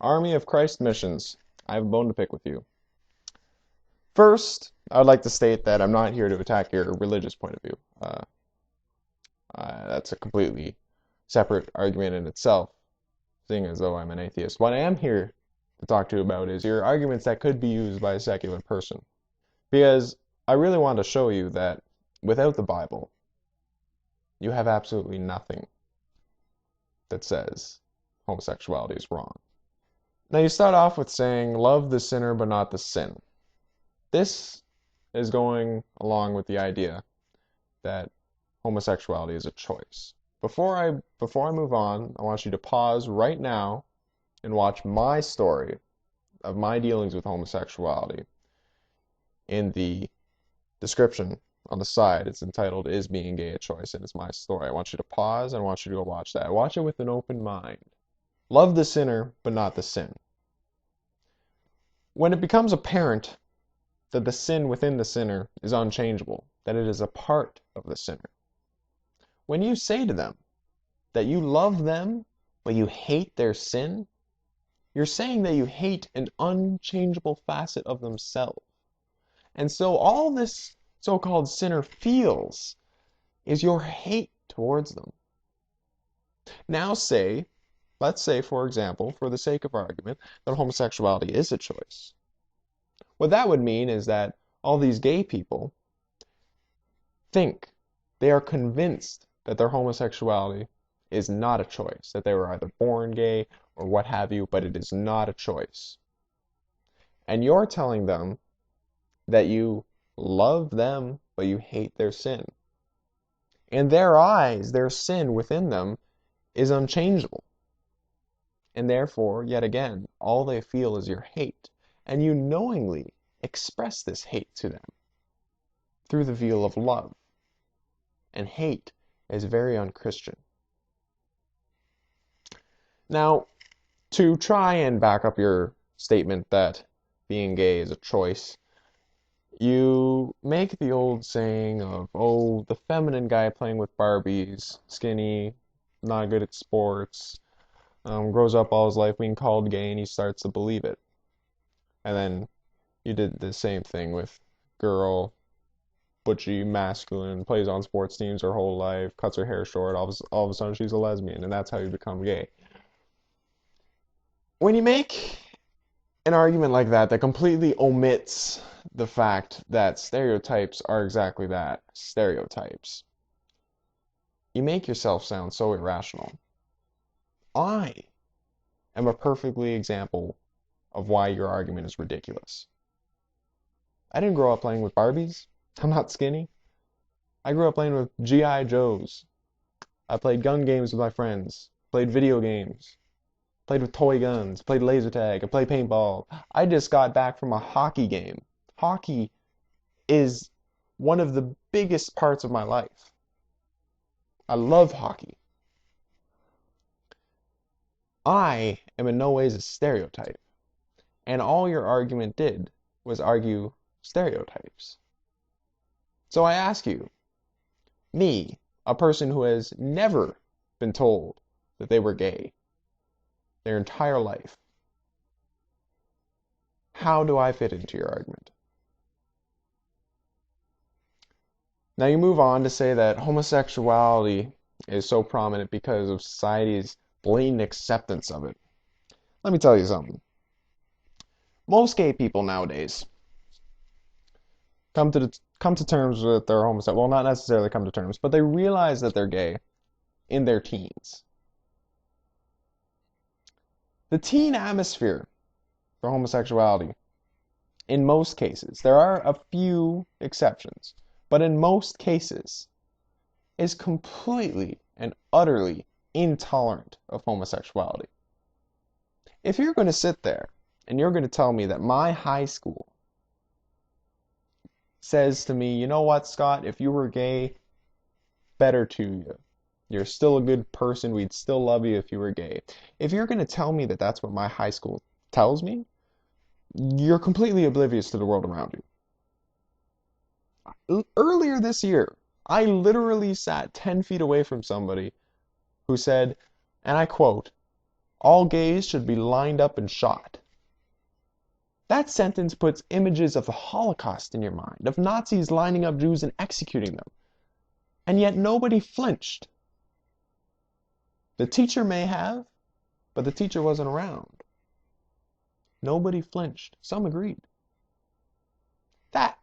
Army of Christ missions. I have a bone to pick with you. First, I would like to state that I'm not here to attack your religious point of view. That's a completely separate argument in itself, seeing as though I'm an atheist. What I am here to talk to you about is your arguments that could be used by a secular person. Because I really want to show you that without the Bible, you have absolutely nothing that says homosexuality is wrong. Now you start off with saying, love the sinner but not the sin. This is going along with the idea that homosexuality is a choice. Before I move on, I want you to pause right now and watch my story of my dealings with homosexuality. In the description on the side, it's entitled, Is Being Gay a Choice? And it's my story. I want you to pause and I want you to go watch that. Watch it with an open mind. Love the sinner, but not the sin. When it becomes apparent that the sin within the sinner is unchangeable, that it is a part of the sinner, when you say to them that you love them, but you hate their sin, you're saying that you hate an unchangeable facet of themselves. And so all this so-called sinner feels is your hate towards them. Now let's say, for example, for the sake of argument, that homosexuality is a choice. What that would mean is that all these gay people they are convinced that their homosexuality is not a choice, that they were either born gay or what have you, but it is not a choice. And you're telling them that you love them, but you hate their sin. In their eyes, their sin within them is unchangeable. And therefore, yet again, all they feel is your hate. And you knowingly express this hate to them through the veil of love. And hate is very unchristian. Now, to try and back up your statement that being gay is a choice, you make the old saying of, oh, the feminine guy playing with Barbies, skinny, not good at sports, grows up all his life being called gay, and he starts to believe it. And then you did the same thing with girl, butchy, masculine, plays on sports teams her whole life, cuts her hair short, all of a sudden she's a lesbian, and that's how you become gay. When you make an argument like that completely omits the fact that stereotypes are exactly that, stereotypes, you make yourself sound so irrational. I am a perfectly example of why your argument is ridiculous. I didn't grow up playing with Barbies. I'm not skinny. I grew up playing with G.I. Joes. I played gun games with my friends, played video games, played with toy guns, played laser tag, I played paintball. I just got back from a hockey game. Hockey is one of the biggest parts of my life. I love hockey. I am in no ways a stereotype. And all your argument did was argue stereotypes. So I ask you, me, a person who has never been told that they were gay their entire life, how do I fit into your argument? Now you move on to say that homosexuality is so prominent because of society's blatant acceptance of it. Let me tell you something. Most gay people nowadays come to terms with their homosexuality. Well, not necessarily come to terms, but they realize that they're gay in their teens. The teen atmosphere for homosexuality, in most cases, there are a few exceptions, but in most cases, is completely and utterly intolerant of homosexuality. If you're going to sit there and you're going to tell me that my high school says to me, you know what, Scott, if you were gay, better to you. You're still a good person. We'd still love you if you were gay. If you're going to tell me that that's what my high school tells me, you're completely oblivious to the world around you. Earlier this year, I literally sat 10 feet away from somebody who said, and I quote, All gays should be lined up and shot. That sentence puts images of the Holocaust in your mind, of Nazis lining up Jews and executing them. And yet nobody flinched. The teacher may have, but the teacher wasn't around. Nobody flinched. Some agreed. That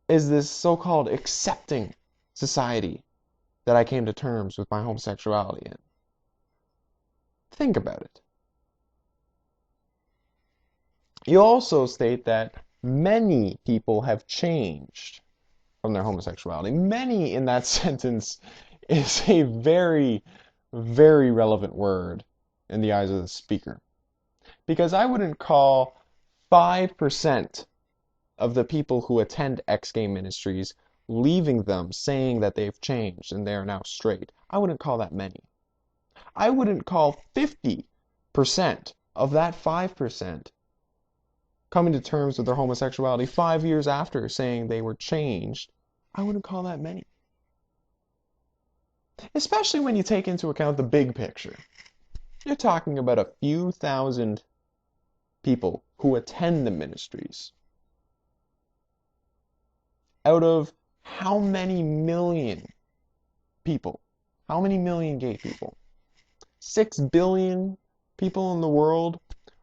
is this so-called accepting society that I came to terms with my homosexuality in. Think about it. You also state that many people have changed from their homosexuality. Many in that sentence is a very, very relevant word in the eyes of the speaker. Because I wouldn't call 5% of the people who attend ex-gay ministries leaving them saying that they've changed and they are now straight. I wouldn't call that many. I wouldn't call 50% of that 5% coming to terms with their homosexuality 5 years after saying they were changed. I wouldn't call that many. Especially when you take into account the big picture. You're talking about a few thousand people who attend the ministries. Out of how many million people? How many million gay people? 6 billion people in the world,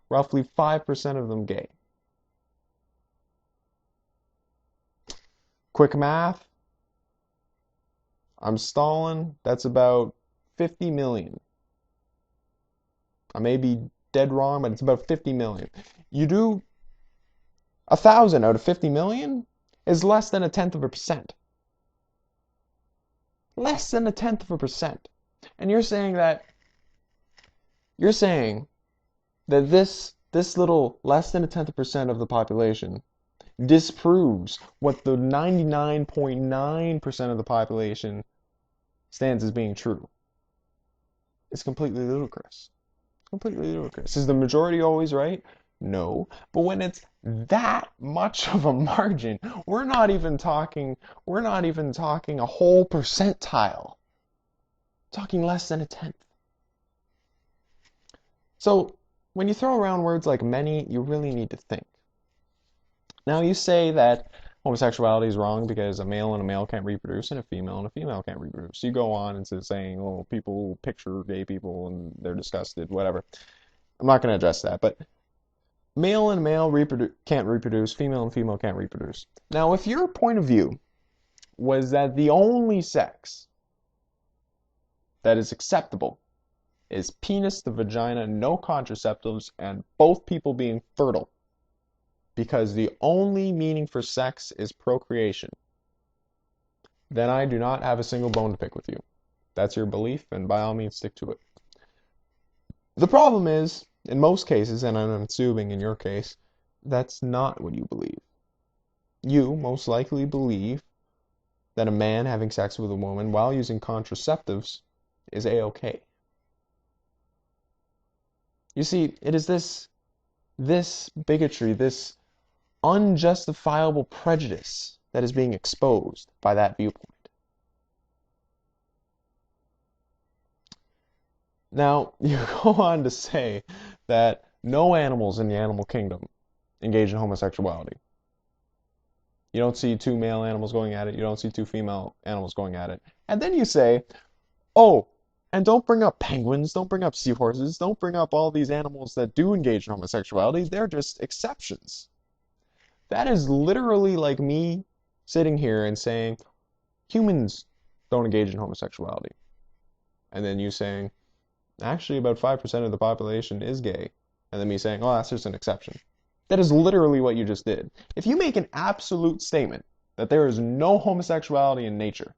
roughly 5% of them gay. Quick math. I'm stalling. That's about 50 million. I may be dead wrong, but it's about 50 million. You do 1,000 out of 50 million is less than 1/10%. Less than 1/10%. And you're saying that this little less than 1/10% of the population disproves what the 99.9% of the population stands as being true. It's completely ludicrous. Completely ludicrous. Is the majority always right? No. But when it's that much of a margin, we're not even talking a whole percentile. We're talking less than 1/10. So when you throw around words like many, you really need to think. Now you say that homosexuality is wrong because a male and a male can't reproduce and a female can't reproduce. You go on into saying, oh, people picture gay people and they're disgusted, whatever. I'm not going to address that, but male and male can't reproduce, female and female can't reproduce. Now, if your point of view was that the only sex that is acceptable is penis to vagina, no contraceptives, and both people being fertile, because the only meaning for sex is procreation, then I do not have a single bone to pick with you. That's your belief, and by all means stick to it. The problem is, in most cases, and I'm assuming in your case, that's not what you believe. You most likely believe that a man having sex with a woman while using contraceptives is a-okay. You see, it is this bigotry, this unjustifiable prejudice that is being exposed by that viewpoint. Now, you go on to say that no animals in the animal kingdom engage in homosexuality. You don't see 2 male animals going at it, you don't see 2 female animals going at it. And then you say, oh, and don't bring up penguins, don't bring up seahorses, don't bring up all these animals that do engage in homosexuality, they're just exceptions. That is literally like me sitting here and saying, humans don't engage in homosexuality. And then you saying, actually about 5% of the population is gay. And then me saying, oh, that's just an exception. That is literally what you just did. If you make an absolute statement that there is no homosexuality in nature,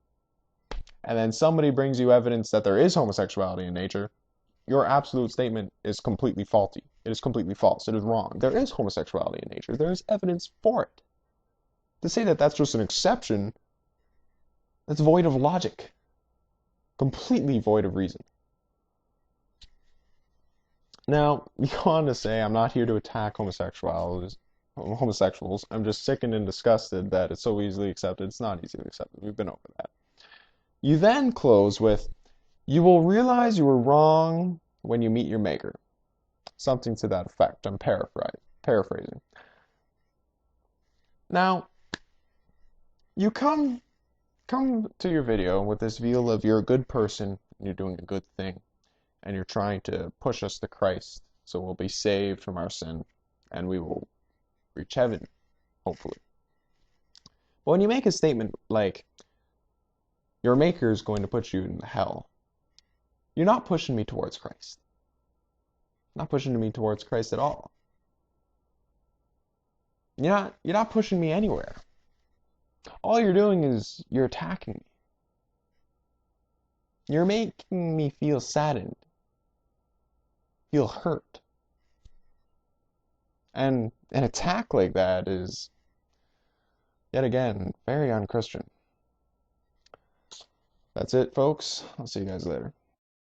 and then somebody brings you evidence that there is homosexuality in nature, your absolute statement is completely faulty. It is completely false. It is wrong. There is homosexuality in nature. There is evidence for it. To say that that's just an exception, that's void of logic. Completely void of reason. Now, you go on to say, I'm not here to attack homosexuals. I'm just sickened and disgusted that it's so easily accepted. It's not easily accepted. We've been over that. You then close with, You will realize you were wrong when you meet your maker. Something to that effect. I'm paraphrasing. Now, you come to your video with this view of you're a good person, and you're doing a good thing, and you're trying to push us to Christ so we'll be saved from our sin and we will reach heaven, hopefully. But when you make a statement like, your maker is going to put you in hell, you're not pushing me towards Christ. Not pushing me towards Christ at all. You're not pushing me anywhere. All you're doing is you're attacking me. You're making me feel saddened, feel hurt. And an attack like that is, yet again, very unchristian. That's it, folks. I'll see you guys later.